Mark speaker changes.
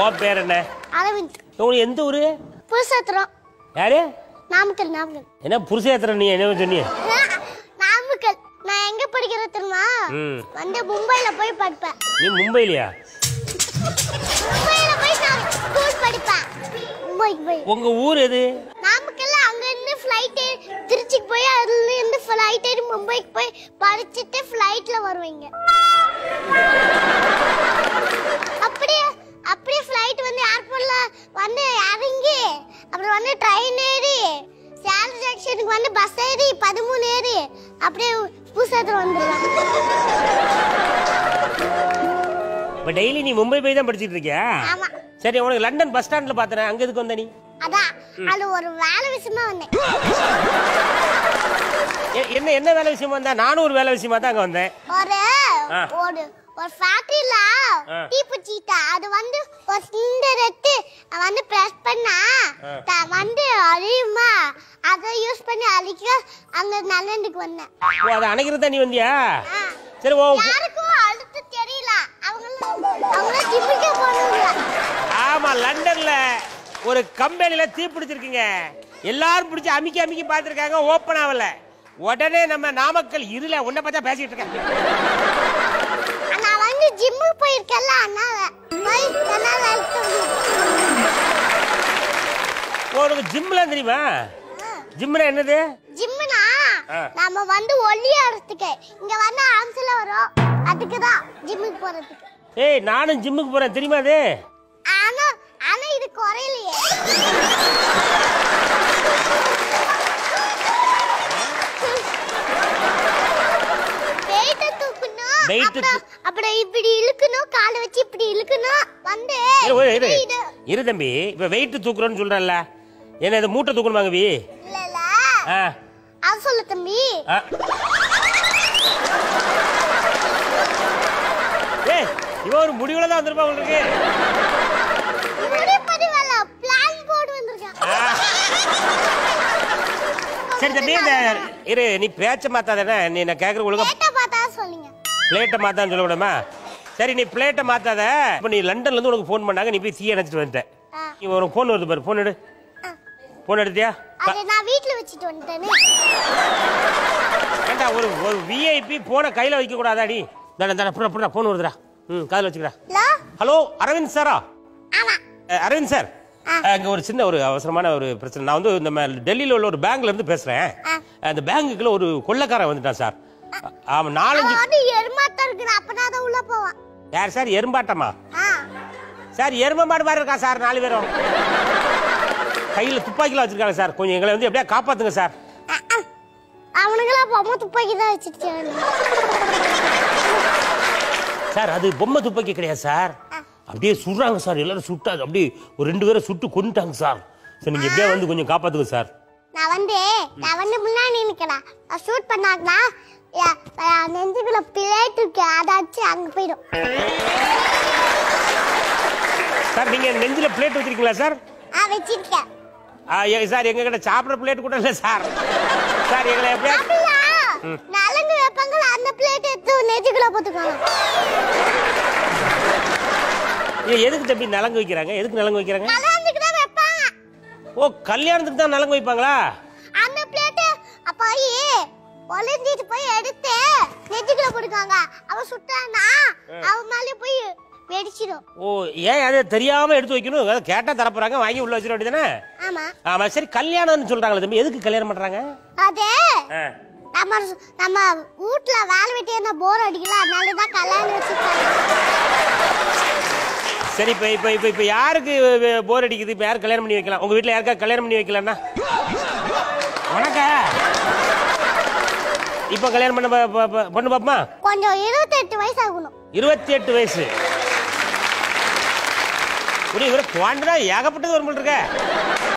Speaker 1: ஓ பேர் என்ன?
Speaker 2: அரவிந்த்.
Speaker 1: உங்களுக்கு எந்த ஊரு?
Speaker 2: புருஷேத்திரம்.
Speaker 1: யாரு?
Speaker 2: நாமக்கல்.
Speaker 1: என்ன புருஷேத்திரம்? நீ என்ன சொன்னீங்க?
Speaker 2: நாமக்கல். நான் எங்க படிக்கிறது தெரியுமா? வந்து மும்பைல போய் படிப்பேன்.
Speaker 1: நீ மும்பைலியா?
Speaker 2: மும்பைல போய் நான் ஸ்கூல் படிப்பேன். மும்பைக்கு போய்.
Speaker 1: உங்க ஊர் எது?
Speaker 2: நாமக்கல்ல அங்க இருந்து ஃளைட் திருச்சிக்கு போய் அதுல இருந்து ஃளைட் ஏறி மும்பைக்கு போய் படிச்சிட்டு ஃளைட்ல வருவீங்க. அப்படியே ஃளைட் வந்து ஏர்போர்ட்ல வந்து இறங்கி அப்புறம் வந்து ட்ரெயின் ஏறி சேலம் ஜங்ஷனுக்கு வந்து பஸ் ஏறி 13 ஏறி அப்படியே புதுசாத்துல வந்துடலாம்.
Speaker 1: இப்ப டெய்லி நீ மும்பை போய் தான் படிச்சிட்டு இருக்கியா?
Speaker 2: ஆமா.
Speaker 1: சரி, உனக்கு லண்டன் பஸ் ஸ்டாண்ட்ல பாத்தறேன், அங்க எதுக்கு வந்த நீ?
Speaker 2: அதான் அது ஒரு வேலை விஷயமா வந்தேன்.
Speaker 1: என்ன வேலை விஷயமா வந்தா? நானும் ஒரு வேலை விஷயமா தான் அங்க வந்தேன்.
Speaker 2: ஒரு ஃபேக்டரியில தீப்பிச்சிட்டா அது வந்து ஒரு சிலிண்டர் எடுத்து வந்து பிரஸ் பண்ணா வந்து அழியுமா, அதை யூஸ் பண்ணி அழிக்க அங்க நல்லண்டுக்கு வந்தேன்.
Speaker 1: ஓ, அதை அணைக்கிறது நீ வந்தியா? சரி,
Speaker 2: யாருக்கும் அழுத்து தெரியல, அவங்க ஜிம்முக்கு போனாங்க.
Speaker 1: ஆமா, லண்டன்ல ஒரு கம்பெனில தீ பிடிச்சிருக்கீங்க. எல்லாரும் பிடிச்சி அமிக்கி அமிக்கி பார்த்திருக்காங்க, ஓபன் ஆகல. உடனே நம்ம நாமக்கல் இருல உன்னை பார்த்தா பேசிட்டு இருக்கேன்.
Speaker 2: நான் வந்து ஜிம்முக்கு போயிருக்கேன்ல,
Speaker 1: உனக்கு ஜிம்ல தெரியுமா? ஜிம்னா என்னது?
Speaker 2: ஜிம்னா நம்ம வந்து ஒல்லியாறதுக்கு இங்க வந்து ஆம்ஸ்ல வரோம், அதுக்கு தான் ஜிம்முக்கு போறதுக்கு.
Speaker 1: ஏய், நானும் ஜிம்முக்கு போறேன் தெரியுமா? அது
Speaker 2: ஆனா இது குறையலையே. அப்படி இப்படி இழுக்கணும், காலை வச்சு இப்படி இழுக்கணும் வந்து.
Speaker 1: இரு தம்பி, இப்ப வெயிட் தூக்குறோம்னு சொல்றல்ல, என்ன இது மூட்டை தூக்கணுமாங்க? வி
Speaker 2: இல்ல இல்ல, அது சொல்ல தம்பி.
Speaker 1: ஏய், இவ ஒரு முடிவுல தான் வந்திருப்பா உங்களுக்கு.
Speaker 2: பிளான் போடு வந்திருக்கான்.
Speaker 1: சரி தம்பி, இரு, நீ பேச்ச மாத்தாதானே? நீ நான் கேக்குற ஒழுங்கா
Speaker 2: பிளேட்ட மாத்தா சொல்லுங்க.
Speaker 1: பிளேட்டை மாத்தான்னு சொல்ல கூடாமா? சரி, நீ பிளேட்டை மாத்தாத. இப்ப நீ லண்டன்ல இருந்து உனக்கு போன் பண்ணாங்க, நீ போய் தீ அணைச்சிட்டு வந்துட்ட. நீ உனக்கு போன் வருது பாரு, போன் எடு. போன் எடுத்தியா?
Speaker 2: அது நான் வீட்ல வச்சிட்டு வந்துட்டேனே.
Speaker 1: ஏண்டா, ஒரு விஐபி போனை கையில வைக்க கூடாதாடி? புறா போன் வருதுடா. காதுல வச்சுக்கடா. ஹலோ, அரவிந்த் சாரா?
Speaker 2: ஆமா.
Speaker 1: அரவிந்த் சார், அங்க ஒரு சின்ன ஒரு அவசரமான ஒரு பிரச்சனை. நான் வந்து நம்ம டெல்லியில உள்ள ஒரு பேங்க்ல இருந்து பேசுறேன். அந்த பேங்குக்குள்ள ஒரு கொள்ளைக்காரன் வந்துட்டான் சார். ஆமா, 4-5
Speaker 2: எருமாட்டா இருக்கு, அப்பதான் அத உள்ள போவான்.
Speaker 1: யார் சார்? எருமாட்டமா? சார், எரும மாடு மாதிரி இருக்கா சார். 4 பேரும் கையில துப்பாக்கிலாம் வச்சிருக்காங்க சார். கொஞ்சம் எங்களை வந்து எப்படியா காப்பாத்துங்க சார்.
Speaker 2: அவனுங்களா பொம்மை துப்பாக்கி தான் வச்சிருக்காங்க
Speaker 1: சார். அது பொம்மை துப்பாக்கி கிடையாது சார், அப்படியே சுடுறாங்க சார். எல்லாரும் சுட்டா அப்படியே ஒரு 2 பேரை சுட்டு கொண்டுட்டாங்க சார். சார், நீங்க எப்படியா வந்து கொஞ்சம் காப்பாத்துங்க சார்.
Speaker 2: நான் வந்து முன்னாடி நிக்கிறேன். ஷூட் பண்ணாங்கன்னா நெஞ்சுக்குள்ள பிளேட் இருக்கு, அதாச்சு அங்க போயிடும்
Speaker 1: சார். நீங்க நெஞ்சில பிளேட் வச்சிருக்கீங்களா சார்?
Speaker 2: வச்சிருக்கேன்
Speaker 1: சார். எங்க கிட்ட சாப்பிட பிளேட் கூட இல்ல சார். சார், எங்களை எப்படியா
Speaker 2: நலங்கு வைப்பாங்க, அந்த பிளேட் எடுத்து நெஞ்சுக்குள்ள போட்டுக்காங்க.
Speaker 1: எதுக்கு தம்பி நலங்கு வைக்கிறாங்க? எதுக்கு நலங்கு வைக்கிறாங்க?
Speaker 2: கல்யாணத்துக்கு தான் வைப்பாங்க.
Speaker 1: ஓ, கல்யாணத்துக்கு தான் நலங்கு வைப்பாங்களா?
Speaker 2: அந்த பிளேட் அப்போய் ஒளிஞ்சிட்டு போய் எடுத்து நெஞ்சுக்குள்ள போட்டுக்காங்க. அவ சுட்டானா அவ மேல போய் வெடிச்சிடும்.
Speaker 1: ஓ, ஏன் அதை தெரியாம எடுத்து வைக்கணும்? கேட்டா தரப்போறாங்க, வாங்கி உள்ள வச்சிட வேண்டியதானே?
Speaker 2: ஆமா.
Speaker 1: ஆமா. சரி, கல்யாணம்னு சொல்றாங்களே தம்பி, எதுக்கு கல்யாணம் பண்றாங்க?
Speaker 2: அது நம்ம வீட்ல வேலை வெட்டியா போர் அடிக்கல, அதனால தான் கல்யாணம் வச்சிருக்காங்க.
Speaker 1: சரி, இப்ப யாருக்கு போர் அடிக்குது? இப்ப யார் கல்யாணம் பண்ணி வைக்கலாம்? உங்க வீட்ல யாருக்கா கல்யாணம் பண்ணி வைக்கலாம்னா? உனக்கா? இப்ப கல்யாணம் பண்ண பாப்பமா?
Speaker 2: கொஞ்சம் 28 வயசு ஆகணும்.
Speaker 1: 28 வயசு? இவரை குவாண்டா ஏகப்பட்டது வரும் இருக்க.